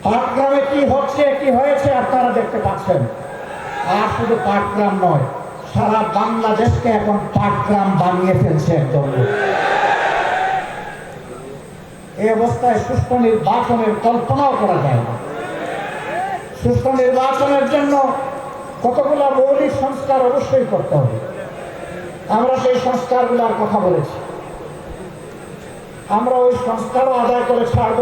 পাটগ্রামে কি হচ্ছে কি হয়েছে আপনারা দেখতে পাচ্ছেন। আর শুধু পাটগ্রাম নয়, সারা বাংলাদেশকে এখন পাটগ্রাম বানিয়ে ফেলছে একদম। এই অবস্থায় সুষ্ঠু নির্বাচনের কল্পনাও করা যায় না। সুষ্ঠু নির্বাচনের জন্য কতগুলো মৌলিক সংস্কার অবশ্যই করতে হবে। আমরা সেই সংস্কারগুলোর কথা বলেছি। আমরা ওই সংস্কারও আদায় করে ছাড়ব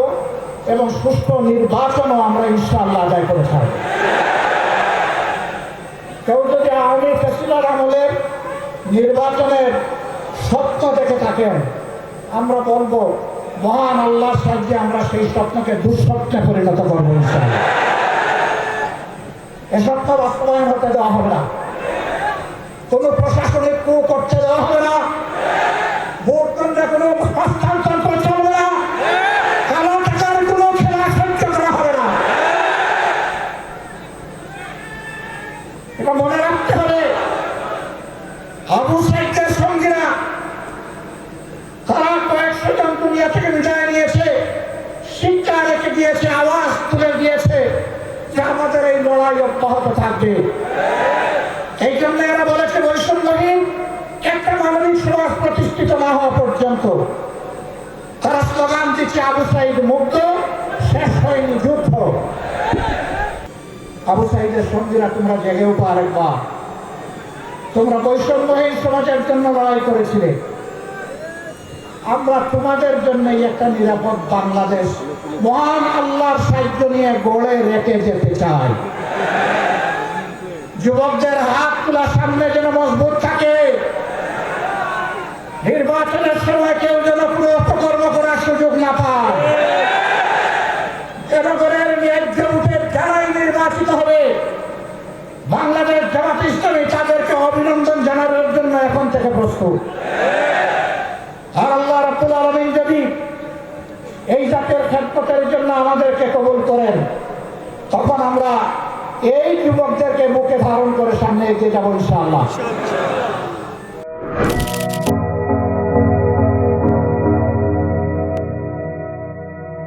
এবং সুষ্ঠু নির্বাচনও আমরা ইনশাআল্লাহ আদায় করে ছাড়ব। কেউ যদি আওয়ামী ফ্যাসিবাদ আমলের নির্বাচনের স্বপ্ন দেখে থাকেন, আমরা বলবো মহান আল্লাহর সাহায্যে আমরা সেই স্বপ্নকে দুঃস্বপ্নে পরিণত করবো ইনশাআল্লাহ। এ স্বপ্ন বাস্তবায়ন হতে দেওয়া হবে না। কোনো প্রশাসনিক কূ করতে দেওয়া হবে না। ভোট কেন্দ্রে কোনো হস্তান্তর চলবে না। কালো টাকার কোনো খেলা সহ্য করা হবে না। এটা মনে রাখতে হবে। আবু সাইদের সঙ্গীরা তারা কয়েকশো জন দুনিয়া থেকে বিদায় নিয়েছে, শিক্ষা রেখে দিয়েছে, আওয়াজ তুলে দিয়েছে যে আমাদের এই লড়াই অব্যাহত থাকবে। এই জন্য এরা বলেছে বৈষম্যহীন একটা মানবিক সমাজ প্রতিষ্ঠিত না হওয়া পর্যন্ত। তারা স্লোগান দিচ্ছে আবু সাইদ মুক্ত, শেষ হয়নি যুদ্ধ। আবু সাইদের সঙ্গীরা তোমরা জেগে উঠো আরেকবার। তোমরা বৈষম্যহীন সমাজের জন্য লড়াই করেছিলে, আমরা তোমাদের জন্যই একটা নিরাপদ বাংলাদেশ মহান আল্লাহর সাহায্য নিয়ে গড়ে রেখে যেতে চাই। যুবকদের হাত তোলা সামনে যেন মজবুত থাকে। নির্বাচনের সময় কেউ যেন পুরো অপকর্ম করার সুযোগ না পায়। জনগণের ন্যায্য ভোটে যারাই নির্বাচিত হবে, বাংলাদেশ জামাত ইসলামী তাদেরকে অভিনন্দন জানানোর জন্য এখন থেকে প্রস্তুত। আর আল্লাহ রাব্বুল আলামিন যদি এই জাতীয় খেদমতের জন্য আমাদেরকে কবুল করেন, তখন আমরা এই যুবকদেরকে বুকে ধারণ করে সামনে এগিয়ে যাবো ইনশাআল্লাহ।